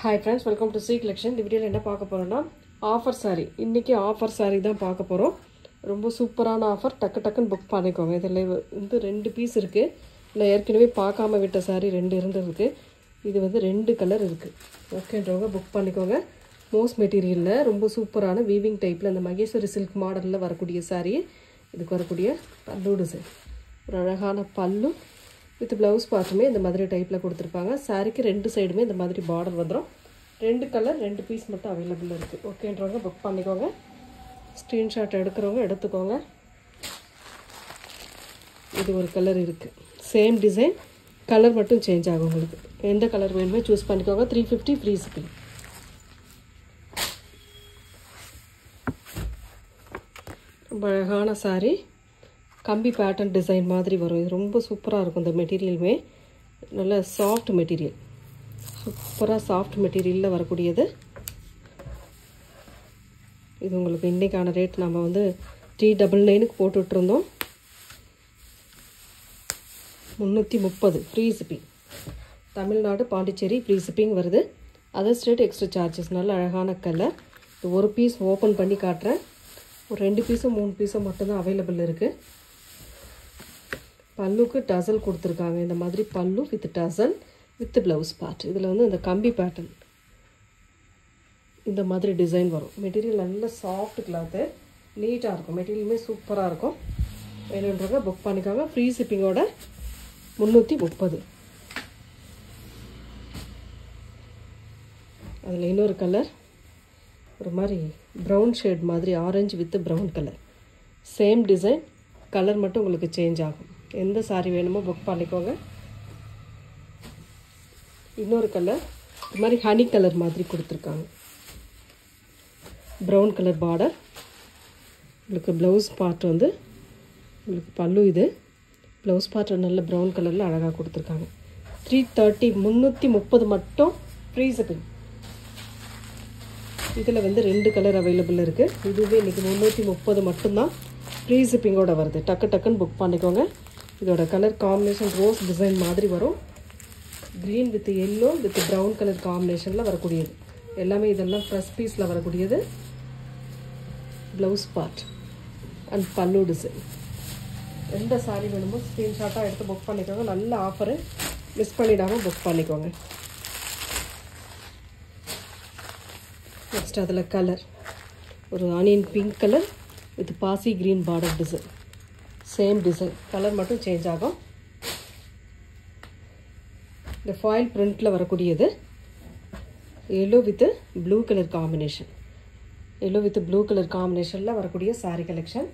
Hi friends, welcome to C collection. இந்த வீடியோல என்ன பார்க்க போறோம்னா ஆஃபர் saree. இன்னைக்கு ஆஃபர் saree தான் பார்க்க போறோம். ரொம்ப சூப்பரான ஆஃபர். டக்குன்னு புக் பண்ணிக்கோங்க. இதெல்லாம் வந்து ரெண்டு பீஸ் இருக்கு. நான் ஏற்கனவே பார்க்காம விட்ட saree ரெண்டு இருந்திருக்கு. இது வந்து ரெண்டு கலர் இருக்கு. ஓகேன்றவங்க புக் பண்ணிக்கோங்க. மோஸ் மெட்டீரியல்ல ரொம்ப சூப்பரான வீவிங் டைப்ல அந்த மகேஸ்வரி சில்க் மாடல்ல வரக்கூடிய saree. இதுக்கு வரக்கூடிய பல்லு டிசைன். ஒரு அழகான பல்லு with blouse பார்ட்டுமே இந்த மாதிரி டைப்ல கொடுத்திருப்பாங்க. சாரிக்கு ரெண்டு சைடுமே இந்த மாதிரி border வந்துரும். ரெண்டு கலர் ரெண்டு பீஸ் மட்டும் அவேilable இருக்கு. ஓகேன்றவங்க புக் பண்ணிக்கோங்க. ஸ்கிரீன்ஷாட் எடுக்கறவங்க எடுத்துக்கோங்க. இது ஒரு கலர் இருக்கு. சேம் டிசைன் கலர் மட்டும் சேஞ்ச் ஆகும் உங்களுக்கு. எந்த கலர் வேணுமோ चूஸ் பண்ணிக்கோங்க. 350 ஃப்ரீ ஷிப்பிங். அழகான saree கம்பி பேட்டர்ன் டிசைன் மாதிரி வரும். இது ரொம்ப சூப்பரா இருக்கும். இந்த மெட்டீரியலுமே நல்ல சாஃப்ட் மெட்டீரியல். சூப்பரா சாஃப்ட் மெட்டீரியல்ல வரக்கூடியது. இது உங்களுக்கு இன்னைக்கான ரேட் நாம வந்து 399 க்கு போட்டுட்டு இருந்தோம். 330 free shipping. Tamil Nadu Pondicherry free shipping வருது. Other state extra charges. நல்ல அழகான கலர். இது ஒரு பீஸ் ஓபன் பண்ணி காட்றேன். ஒரு ரெண்டு பீஸோ மூணு பீஸோ மட்டும் தான் அவேilable இருக்கு. பல்லுக்கு டசல் கொடுத்திருக்காங்க. இந்த மாதிரி பல்லு வித் டசல் வித் blouse part. இதுல வந்து இந்த கம்பி பேட்டர்ன் இந்த மாதிரி டிசைன் வரும். மெட்டீரியல் நல்ல சாஃப்ட் கிளாத். நீட்டா இருக்கும். மெட்டீரியலுமே சூப்பரா இருக்கும். வேணும்ன்றவங்க புக் பண்ணிக்கோங்க. ஃப்ரீ ஷிப்பிங்கோட 330. அதுல இன்னொரு கலர் ஒரு மாதிரி brown shade மாதிரி orange with brown colour. Same design colour மட்டும் உங்களுக்கு சேஞ்ச் ஆகும். எந்த saree வேணுமோ புக் பண்ணிக்கோங்க. இன்னொரு கலர் இந்த மாதிரி ஹனி கலர் மாதிரி கொடுத்திருக்காங்க. brown colour border. உங்களுக்கு blouse part வந்து உங்களுக்கு பல்லு இது. blouse part நல்ல brown கலர்ல அழகா கொடுத்திருக்காங்க. 330 330 மட்டும் ஃப்ரீ ஷிப்பிங். இதுல வந்து ரெண்டு கலர் அவேilable இருக்கு. இதுவே இன்னைக்கு 330 மட்டும் தான் ஃப்ரீ ஷிப்பிங்கோட வருது. டக்குன்னு புக் பண்ணிக்கோங்க. இதோட கலர் காம்பினேஷன் ரோஸ் டிசைன் மாதிரி வரும். green with yellow with brown colour காம்பினேஷன்ல வரக்கூடியது. எல்லாமே இதெல்லாம் ஃப்ரெஷ் பீஸ்ல வரக்கூடியது. blouse part and pallu design. எந்த saree வேணுமோ ஸ்கிரீன்ஷாட்டா எடுத்து புக் பண்ணிக்கோங்க. நல்ல ஆஃபர். மிஸ் பண்ணிடாம புக் பண்ணிக்கோங்க. நெக்ஸ்ட் அதுல கலர் ஒரு ஆனியன் பிங்க் கலர் வித் பாசி green border design. Same design colour மட்டும் சேஞ்ச் ஆகும். இந்த ஃபாயில் பிரிண்ட்ல வரக்கூடியது yellow with blue colour combination. yellow with blue colour காம்பினேஷன்ல வரக்கூடிய saree கலெக்ஷன்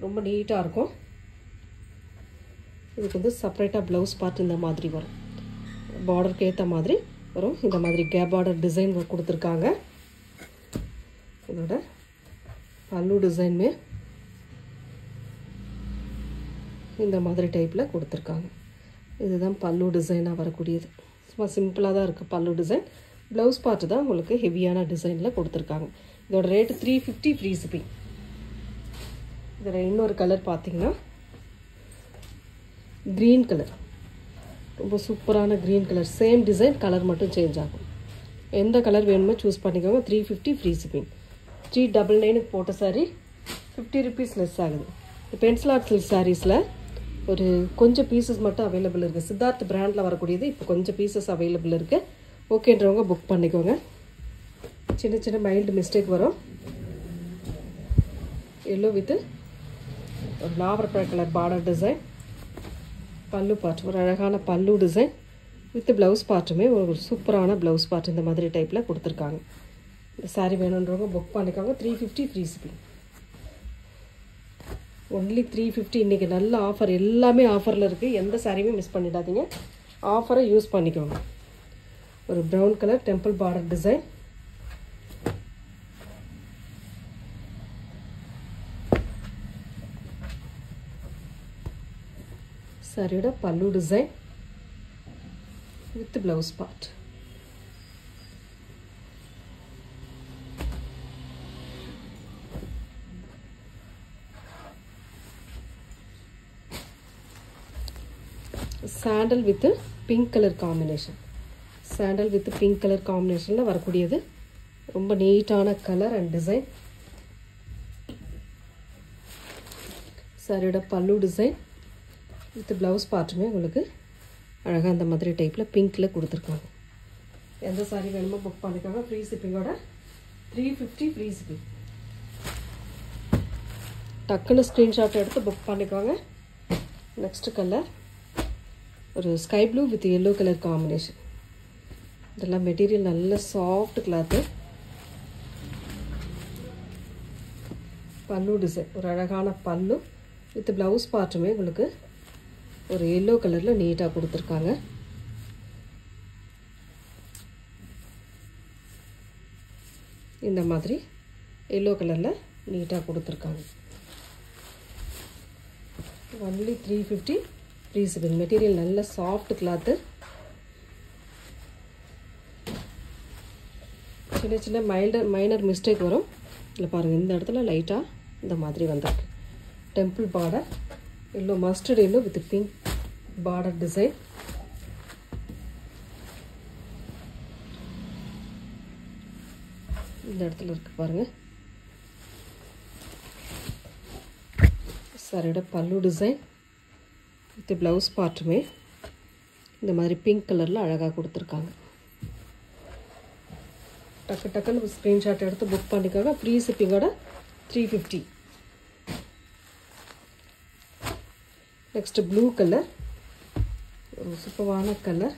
ரொம்ப நீட்டா இருக்கும். இதுக்கு வந்து செப்பரேட்டா blouse part இந்த மாதிரி வரும். பார்டருக்கு ஏத்த மாதிரி வரும். இந்த மாதிரி கேப் பார்டர் டிசைன் கொடுத்திருக்காங்க. இதோட பல்லு டிசைன்மே இந்த மாதிரி டைப்ல கொடுத்திருக்காங்க. இதுதான் பல்லு டிசைனா வரக்கூடியது. சும்மா சிம்பிளா தான் இருக்கு பல்லு டிசைன். blouse part தான் உங்களுக்கு ஹெவியான டிசைன்ல கொடுத்திருக்காங்க. இதோட ரேட் 350 ஃப்ரீ ஷிப்பிங். இதோட இன்னொரு கலர் பாத்தீங்கன்னா கிரீன் கலர். ரொம்ப சூப்பரான green colour. Same design colour மட்டும் சேஞ்ச் ஆகும். எந்த கலர் வேணுமோ चूஸ் பண்ணிக்கோங்க. 350 ஃப்ரீ ஷிப்பிங். 399 க்கு போட்ட saree 50 rupees லெஸ் ஆகுது. பென்சில் ஆர்ட் சில்க் சாரீஸ்ல ஒரு கொஞ்சம் பீசஸ் மட்டும் அவேilable இருக்கு. சித்தார்த் பிராண்ட்ல வரக்கூடியது இப்போ கொஞ்சம் பீசஸ் அவேilable இருக்கு. ஓகேன்றவங்க புக் பண்ணிக்கோங்க. சின்ன மைல்டு மிஸ்டேக் வரும். yellow with ஒரு லாவர் கலர் பார்டர் டிசைன். பல்லு பார்ட் ஒரு அழகான பல்லு டிசைன் வித் blouse பார்ட்டுமே ஒரு சூப்பரான blouse பார்ட் இந்த மாதிரி டைப்ல கொடுத்திருக்காங்க. இந்த saree வேணும்ன்றவங்க புக் பண்ணிக்கோங்க. 350 ஃப்ரீ ஷிப்பிங். only 350. இன்னைக்கு நல்ல ஆஃபர். எல்லாமே ஆஃபர்ல இருக்கு. எந்த சாரியுமே மிஸ் பண்ணிடாதீங்க. ஆஃபரை யூஸ் பண்ணிக்கோங்க. ஒரு brown colour temple border design. சாரியோட pallu design with blouse part. Sandal with pink color combination. Sandal with pink colour காம்பினேஷனில் வரக்கூடியது. ரொம்ப நீட்டான கலர் அண்ட் டிசைன். சாரியோட பல்லு டிசைன் வித் ப்ளவுஸ் பார்ட்டுமே உங்களுக்கு அழகாக அந்த மாதிரி டைப்பில் பிங்க்கில் கொடுத்துருக்காங்க. எந்த சாரி வேணுமோ புக் பண்ணிக்கோங்க. ஃப்ரீ ஷிப்பிங்கோட 350 ஃப்ரீ ஷிப்பிங். டக்குன்னு ஸ்க்ரீன்ஷாட் எடுத்து புக் பண்ணிக்கோங்க. நெக்ஸ்ட் கலர் ஒரு sky blue with yellow colour combination. இதெல்லாம் மெட்டீரியல் நல்ல சாஃப்ட் கிளாத்து. பல்லு டிசைன் ஒரு அழகான பல்லு வித் ப்ளவுஸ் பார்ட்டுமே உங்களுக்கு ஒரு எல்லோ கலரில் நீட்டாக கொடுத்துருக்காங்க. இந்த மாதிரி எல்லோ கலரில் நீட்டாக கொடுத்துருக்காங்க. Only 350 free shipping. மெட்டீரியல் நல்ல சாஃப்ட் கிளாத்து. சின்ன சின்ன மைனர் மிஸ்டேக் வரும். இதில் பாருங்கள், இந்த இடத்துல லைட்டாக இந்த மாதிரி வந்திருக்கு. Temple border yellow, mustard yellow with pink border design. இந்த இடத்துல இருக்கு பாருங்கள். சாரியோட பல்லு டிசைன் வித் ப்ளவுஸ் பார்ட்டுமே இந்த மாதிரி பிங்க் கலரில் அழகாக கொடுத்துருக்காங்க. டக்கு டக்குன்னு ஸ்க்ரீன்ஷாட் எடுத்து புக் பண்ணிக்கோங்க. ஃப்ரீ ஷிப்பிங்கோட 350. நெக்ஸ்ட் ப்ளூ கலர், ஒரு சூப்பரான கலர்.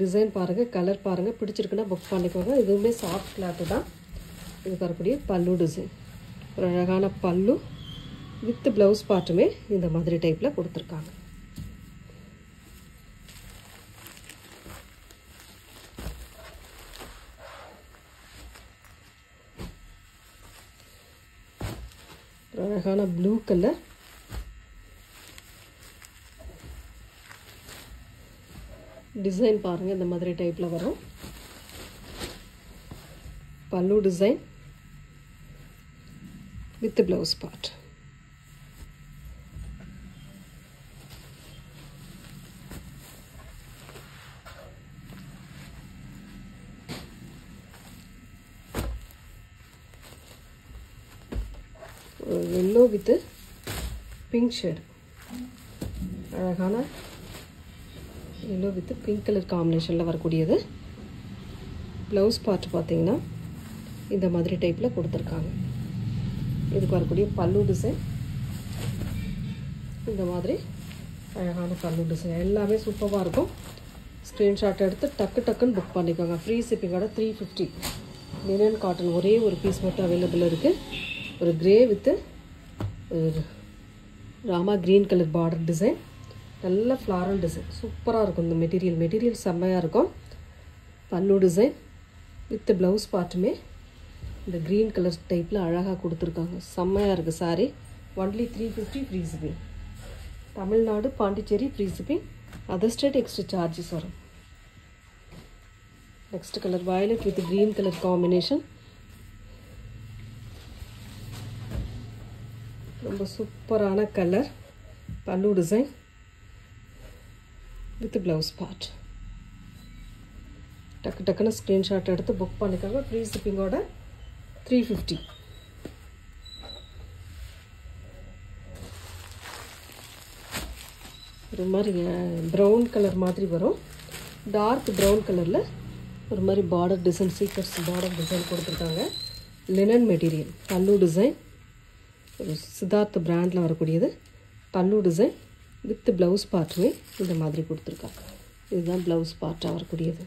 டிசைன் பாருங்கள், கலர் பாருங்கள், பிடிச்சிருக்குன்னா புக் பண்ணிக்கோங்க. இதுவுமே சாஃப்ட் கிளாத்து தான். இது வரக்கூடிய பல்லு டிசைன் ஒரு அழகான பல்லு வித் ப்ளவுஸ் பார்ட்டுமே இந்த மாதிரி டைப்பில் கொடுத்துருக்காங்க. அழகான ப்ளூ கலர். டிசைன் பாருங்கள், இந்த மாதிரி டைப்பில் வரும். பல்லு design with blouse part. Yellow with pink shade. அழகான எல்லோ வித் பிங்க் கலர் காம்பினேஷனில் வரக்கூடியது. ப்ளவுஸ் பார்ட் பார்த்தீங்கன்னா இந்த மாதிரி டைப்பில் கொடுத்துருக்காங்க. இதுக்கு வரக்கூடிய பல்லு டிசைன் இந்த மாதிரி அழகான பல்லு டிசைன். எல்லாமே சூப்பராக இருக்கும். ஸ்க்ரீன்ஷாட் எடுத்து டக்கு டக்குன்னு புக் பண்ணிக்கோங்க. ஃப்ரீ ஷிப்பிங்கோட 350. லினன் காட்டன் ஒரே ஒரு பீஸ் மட்டும் அவைலபிள் இருக்குது. ஒரு grey with Rama green colour border design. நல்ல ஃப்ளாரல் டிசைன் சூப்பராக இருக்கும். இந்த மெட்டீரியல் செம்மையாக இருக்கும். பல்லு டிசைன் வித் ப்ளவுஸ் பார்ட்டுமே இந்த க்ரீன் கலர் டைப்பில் அழகாக கொடுத்துருக்காங்க. செம்மையாக இருக்குது sari. Only 350 free shipping. Tamil Nadu, Pondicherry free shipping. Other state extra charges வரும். Next colour violet with green colour combination. ரொம்ப சூப்பரான கலர். பல்லு டிசைன் வித் ப்ளவுஸ் பார்ட். டக்கு டக்குன்னு ஸ்க்ரீன்ஷாட் எடுத்து புக் பண்ணிக்கோங்க. ஃப்ரீ ஷிப்பிங்கோட 350. ஒரு மாதிரி ப்ரௌன் கலர் மாதிரி வரும். டார்க் ப்ரௌன் கலரில் ஒரு மாதிரி border design, sequence border design கொடுத்துருக்காங்க. Linen material. பல்லு டிசைன் ஒரு சித்தார்த் பிராண்டில் வரக்கூடியது. பல்லு டிசைன் வித் ப்ளவுஸ் பார்ட்டுமே இந்த மாதிரி கொடுத்துருக்காங்க. இதுதான் ப்ளவுஸ் பார்ட்டாக வரக்கூடியது.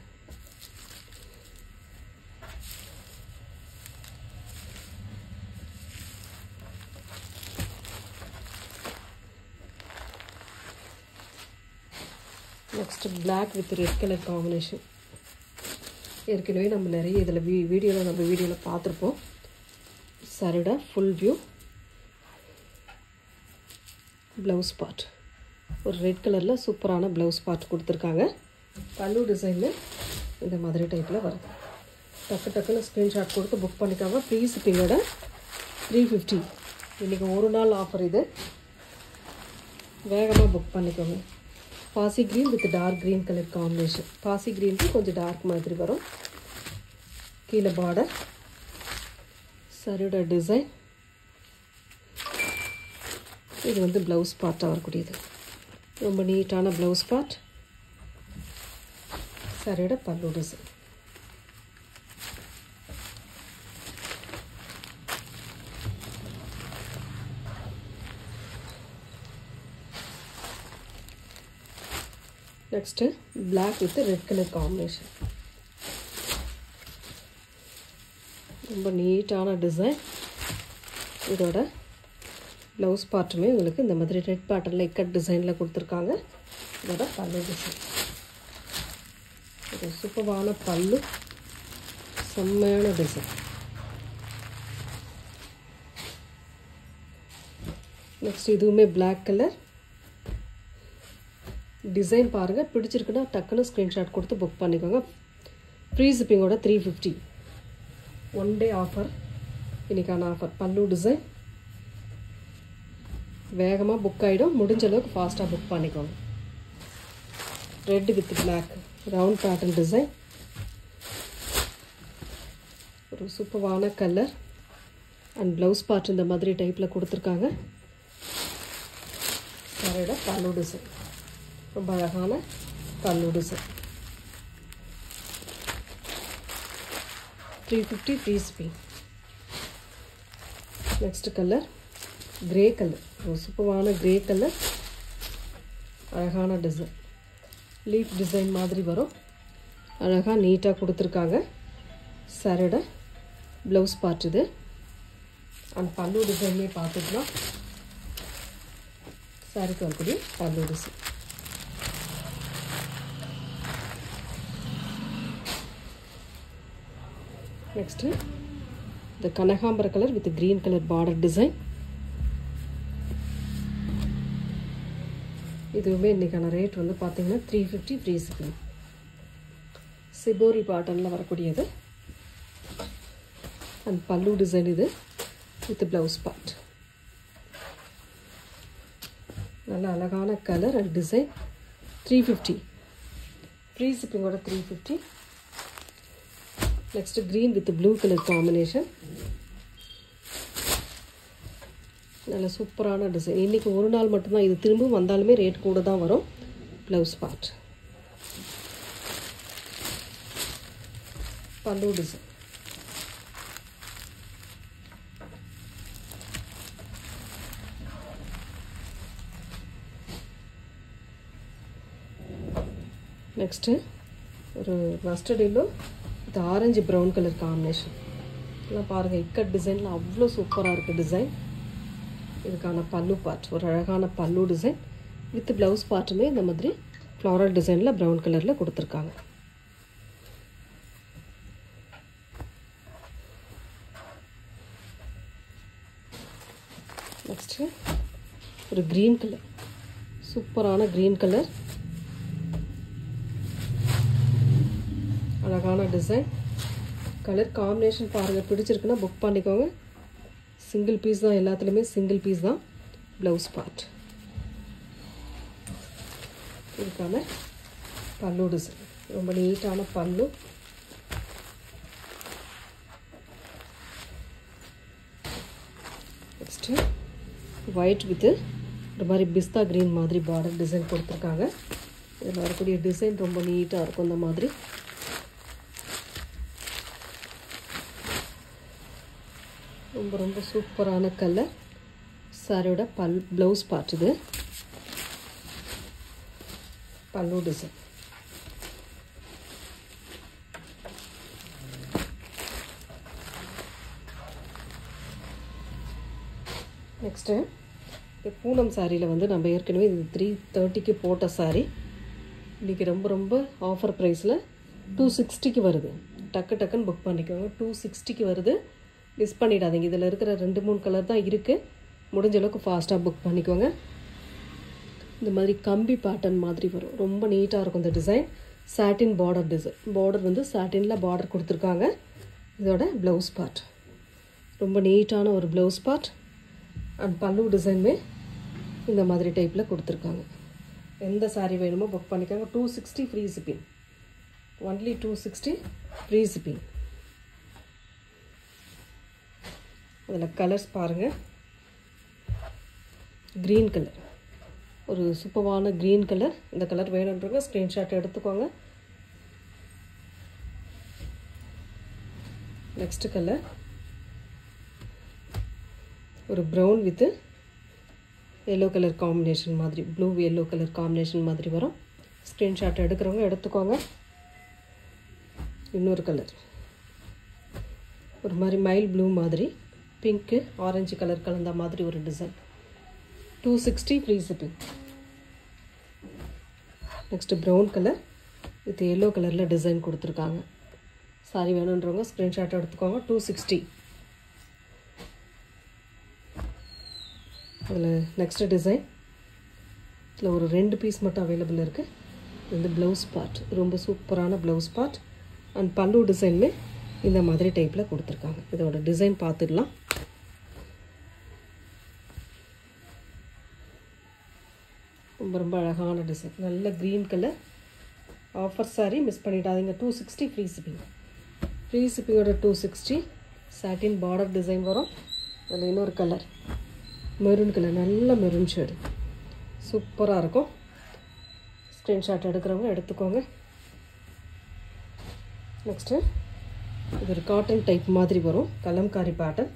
Next black with red colour combination. ஏற்கனவே நம்ம நிறைய இதில் வீடியோவில் பார்த்துருப்போம். சாரியோட ஃபுல் வியூ. ப்ளவுஸ் பார்ட் ஒரு ரெட் கலரில் சூப்பரான ப்ளவுஸ் பார்ட் கொடுத்துருக்காங்க. பல்லு டிசைனில் இந்த மாதிரி டைப்பில் வருது. டக்கு டக்குன்னு ஸ்க்ரீன்ஷாட் கொடுத்து புக் பண்ணிக்காங்க. ஃப்ரீ ஷிப்பிங்கோட 350. இன்றைக்கி ஒரு நாள் ஆஃபர் இது. வேகமாக புக் பண்ணிக்கோங்க. பாசி green with dark green colour combination. பாசி க்ரீனுக்கு கொஞ்சம் டார்க் மாதிரி வரும். கீழே பார்டர், சாரியோட டிசைன். இது வந்து ப்ளவுஸ் பார்ட்டாக வரக்கூடியது. ரொம்ப நீட்டான ப்ளவுஸ் பார்ட். சாரியோட pallu design. Next black with red colour combination. ரொம்ப நீட்டான டிசைன். இதோட ப்ளவுஸ் பார்ட்டுமே உங்களுக்கு இந்த மாதிரி ரெட் பேட்டர்னில் இக்கட் டிசைனில் கொடுத்துருக்காங்க. இதோட பல்லு டிசைன். இது சூப்பரான பல்லு, செம்மையான டிசைன். நெக்ஸ்ட் இதுவுமே பிளாக் கலர் டிசைன் பாருங்கள். பிடிச்சிருக்குன்னா டக்குன்னு ஸ்க்ரீன்ஷாட் கொடுத்து புக் பண்ணிக்கோங்க. ஃப்ரீ ஷிப்பிங்கோட 350. 1 டே ஆஃபர், இன்றைக்கான ஆஃபர். பல்லு டிசைன் வேகமாக புக் ஆகிடும். முடிஞ்ச அளவுக்கு ஃபாஸ்ட்டாக புக் பண்ணிக்கோங்க. Red with black round pattern design. ஒரு சூப்பரான கலர் அண்ட் ப்ளவுஸ் பார்ட் இந்த மாதிரி டைப்பில் கொடுத்துருக்காங்க. சாரியோட பல்லு டிசைன். ரொம்ப அழகான பல்லு design. 350 free shipping. Next colour grey colour. ஒரு சூப்பரான கிரே கலர். அழகான டிசைன். லீஃப் டிசைன் மாதிரி வரும். அழகாக நீட்டாக கொடுத்துருக்காங்க. சாரியோட ப்ளவுஸ் பார்ட் இது. அண்ட் பல்லு டிசைனே பார்த்துக்கலாம். சாரிக்கு வரக்கூடிய பல்லு டிசைன். நெக்ஸ்ட்டு இந்த கனகாம்பர colour with green colour border design. இதுவுமே இன்றைக்கான ரேட் வந்து பார்த்தீங்கன்னா 350 ஃப்ரீ ஷிப்பிங். சிபோரி பேட்டர்னில் வரக்கூடியது. அண்ட் பல்லு டிசைன் இது வித் ப்ளவுஸ் பார்ட். நல்ல அழகான கலர் அண்ட் டிசைன். 350 ஃப்ரீ ஷிப்பிங்கோட 350. Next green with blue colour combination. நல்ல சூப்பரான டிசைன். இன்றைக்கி ஒரு நாள் மட்டும்தான் இது. திரும்ப வந்தாலுமே ரேட் கூட தான் வரும். ப்ளவுஸ் பார்ட், பல்லு டிசைன். நெக்ஸ்ட்டு ஒரு மஸ்டர்ட் எல்லோ இது ஆரஞ்சு ப்ரௌன் கலர் காம்பினேஷன். எல்லாம் பாருங்கள், இக்கட் டிசைனில் அவ்வளோ சூப்பராக இருக்குது டிசைன். இதுக்கான பல்லு பார்ட் ஒரு அழகான பல்லு டிசைன் வித் ப்ளவுஸ் பார்ட்டுமே இந்த மாதிரி ஃப்ளாரல் டிசைனில் ப்ரௌன் கலரில் கொடுத்துருக்காங்க. நெக்ஸ்ட்டு ஒரு க்ரீன் கலர், சூப்பரான க்ரீன் கலர். அழகான டிசைன். கலர் காம்பினேஷன் பாருங்கள், பிடிச்சிருக்குன்னா புக் பண்ணிக்கோங்க. சிங்கிள் பீஸ் தான், எல்லாத்துலேயுமே சிங்கிள் பீஸ் தான். ப்ளவுஸ் பார்ட், இதுக்கான பல்லு டிசைன். ரொம்ப நீட்டான பல்லு. நெக்ஸ்ட்டு ஒயிட் வித்து ஒரு மாதிரி பிஸ்தா க்ரீன் மாதிரி பார்டர் டிசைன் கொடுத்துருக்காங்க. இதில் வரக்கூடிய டிசைன் ரொம்ப நீட்டாக இருக்கும். இந்த மாதிரி ரொம்ப ரொம்ப சூப்பரான கலர். சாரியோட ப்ளவுஸ் பார்ட் இது. பல்லு டிசைன். நெக்ஸ்ட்டு பூனம் சாரியில் வந்து நம்ம ஏற்கனவே இது 330க்கு போட்ட சாரி இன்றைக்கி ரொம்ப ரொம்ப ஆஃபர் ப்ரைஸில் 260க்கு வருது. டக்குன்னு புக் பண்ணிக்கோங்க. 260க்கு வருது, மிஸ் பண்ணிடாதீங்க. இதில் இருக்கிற 2-3 கலர் தான் இருக்குது. முடிஞ்ச அளவுக்கு ஃபாஸ்ட்டாக புக் பண்ணிக்கோங்க. இந்த மாதிரி கம்பி பேட்டர்ன் மாதிரி வரும், ரொம்ப நீட்டாக இருக்கும் இந்த டிசைன். சாட்டின் பார்டர் டிசைன். பார்டர் வந்து சாட்டினில் பார்டர் கொடுத்துருக்காங்க. இதோட ப்ளவுஸ் பார்ட் ரொம்ப நீட்டான ஒரு ப்ளவுஸ் பார்ட். அண்ட் பல்லு டிசைனுமே இந்த மாதிரி டைப்பில் கொடுத்துருக்காங்க. எந்த saree வேணுமோ புக் பண்ணிக்கோங்க. 260 free shipping. Only 260 free shipping. அதில் கலர்ஸ் பாருங்கள். க்ரீன் கலர், ஒரு சூப்பரான க்ரீன் கலர். இந்த கலர் வேணுன்றவங்க ஸ்க்ரீன்ஷாட் எடுத்துக்கோங்க. நெக்ஸ்ட் கலர் ஒரு brown with yellow colour combination மாதிரி, ப்ளூ எல்லோ கலர் காம்பினேஷன் மாதிரி வரும். ஸ்க்ரீன்ஷாட் எடுக்கிறவங்க எடுத்துக்கோங்க. இன்னொரு கலர் ஒரு மாதிரி மைல் ப்ளூ மாதிரி, பிங்க்கு ஆரஞ்சு கலர் கலந்த மாதிரி ஒரு design. 260 free shipping. Next brown colour with yellow கலரில் டிசைன் கொடுத்துருக்காங்க. சாரி வேணுன்றவங்க ஸ்க்ரீன்ஷாட் எடுத்துக்கோங்க. 260. அதில் நெக்ஸ்ட் டிசைன், இதில் ஒரு 2 பீஸ் மட்டும் அவைலபிள் இருக்குது. இது ப்ளவுஸ் பார்ட், ரொம்ப சூப்பரான ப்ளவுஸ் பார்ட். அண்ட் பல்லு டிசைனுமே இந்த மாதிரி டைப்பில் கொடுத்துருக்காங்க. இதோட டிசைன் பார்த்துடலாம். ரொம்ப ரொம்ப அழகான டிசைன், நல்ல green colour. Offer sari miss பண்ணிடாதீங்க. 260 ஃப்ரீ ஷிப்பிங். ஃப்ரீ ஷிப்பிங்கோட 260. சாட்டின் பார்டர் டிசைன் வரும். அதில் இன்னொரு கலர் மெரூன் கலர், நல்ல மெரூன் ஷேடு, சூப்பராக இருக்கும். ஸ்க்ரீன்ஷாட் எடுக்கிறவங்க எடுத்துக்கோங்க. நெக்ஸ்ட்டு இது ஒரு காட்டன் டைப் மாதிரி வரும், கலம்காரி பேட்டர்ன்.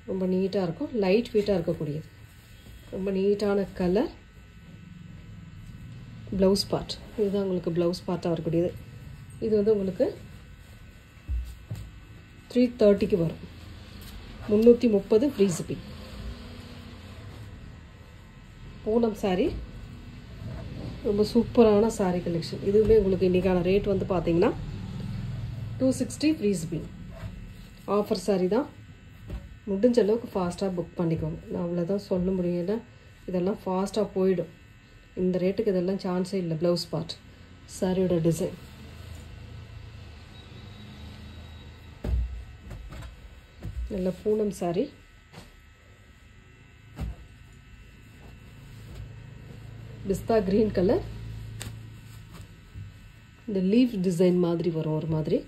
ரொம்ப நீட்டாக இருக்கும், லைட் வெயிட்டாக இருக்கக்கூடியது. ரொம்ப நீட்டான கலர். ப்ளவுஸ் பார்ட், இதுதான் உங்களுக்கு ப்ளவுஸ் பார்ட்டாக வரக்கூடியது. இது வந்து உங்களுக்கு 330க்கு வரும். 330 ஃப்ரீ ஷிப்பிங். பூனம் சாரீ, ரொம்ப சூப்பரான சாரீ கலெக்ஷன். இதுவுமே உங்களுக்கு இன்றைக்கான ரேட் வந்து பார்த்தீங்கன்னா 260 ஃப்ரீ ஷிப்பிங். ஆஃபர் சாரீ தான். முடிஞ்ச அளவுக்கு ஃபாஸ்ட்டாக புக் பண்ணிக்கோங்க. நான் அவ்வளோதான் சொல்ல முடியும். ஏன்னா இதெல்லாம் ஃபாஸ்ட்டாக போயிடும். இந்த ரேட்டுக்கு இதெல்லாம் சான்ஸே இல்லை. ப்ளவுஸ் பார்ட், சாரியோட டிசைன். நல்ல பூனம் சாரி. பிஸ்தா கிரீன் கலர். இந்த லீஃப் டிசைன் மாதிரி வரும். ஒரு மாதிரி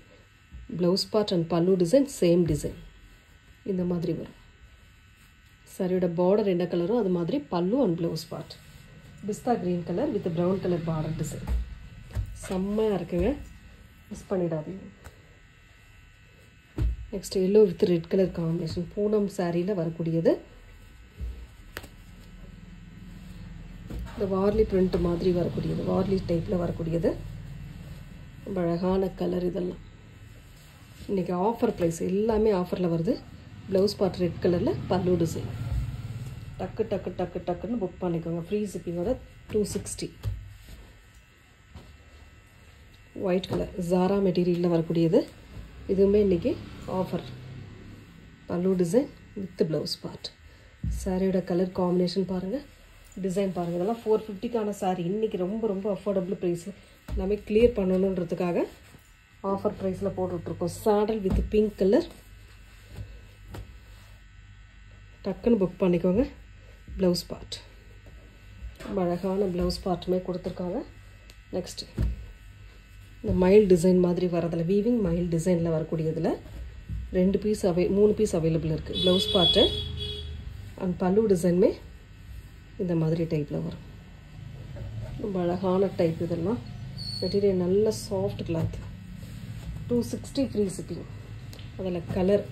ப்ளவுஸ் பார்ட் அண்ட் பல்லு டிசைன் சேம் டிசைன் இந்த மாதிரி வரும். சாரியோட பார்டர் என்ன கலரோ அது மாதிரி பல்லு அண்ட் ப்ளவுஸ் பார்ட். பிஸ்தா green colour with brown colour border design. செம்மையாக இருக்குங்க, மிஸ் பண்ணிடாதீங்க. Next yellow with red colour combination, Poonam சாரியில் வரக்கூடியது. இந்த வார்லி பிரிண்ட் மாதிரி வரக்கூடியது, வார்லி டைப்பில் வரக்கூடியது. ரொம்ப அழகான கலர் இதெல்லாம். இன்றைக்கி ஆஃபர் ப்ரைஸ், எல்லாமே ஆஃபரில் வருது. ப்ளவுஸ் பார்ட் ரெட் கலரில், பல்லு டிசைன். டக்கு டக்கு டக்கு டக்குன்னு புக் பண்ணிக்கோங்க. ஃப்ரீ ஷிப்பிங்கோட 260. ஒயிட் கலர் ஜாரா மெட்டீரியலில் வரக்கூடியது. இதுவுமே இன்றைக்கி offer. Pallu design with blouse part. சாரியோட கலர் காம்பினேஷன் பாருங்கள், டிசைன் பாருங்கள். இதெல்லாம் 450க்கான சாரீ. இன்றைக்கி ரொம்ப ரொம்ப அஃபோர்டபுள் ப்ரைஸில் எல்லாமே கிளியர் பண்ணணுன்றதுக்காக ஆஃபர் ப்ரைஸில் போட்டுட்ருக்கோம். சாடல் வித் பிங்க் கலர். டக்குன்னு புக் பண்ணிக்கோங்க. ப்ளவுஸ் பார்ட், ரொம்ப அழகான ப்ளவுஸ் பார்ட்டுமே கொடுத்துருக்காங்க. நெக்ஸ்ட்டு இந்த மைல் டிசைன் மாதிரி வரதில், வீவிங் மைல் டிசைனில் வரக்கூடியதில் 2 பீஸ் 3 பீஸ் அவைலபிள் இருக்குது. ப்ளவுஸ் பார்ட்டு அண்ட் பல்லு டிசைனுமே இந்த மாதிரி டைப்பில் வரும். ரொம்ப அழகான டைப் இதெல்லாம். மெட்டீரியல் நல்ல சாஃப்ட் கிளாத். 260 free shipping. அதில் கலர்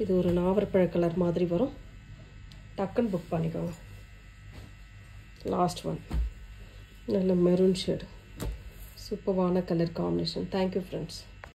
இது ஒரு நாவற்பழ கலர் மாதிரி வரும். டக்குன்னு புக் பண்ணிக்கோங்க. லாஸ்ட் ஒன் நல்ல மெரூன் ஷேடு, சூப்பரான கலர் காம்பினேஷன். Thank you friends.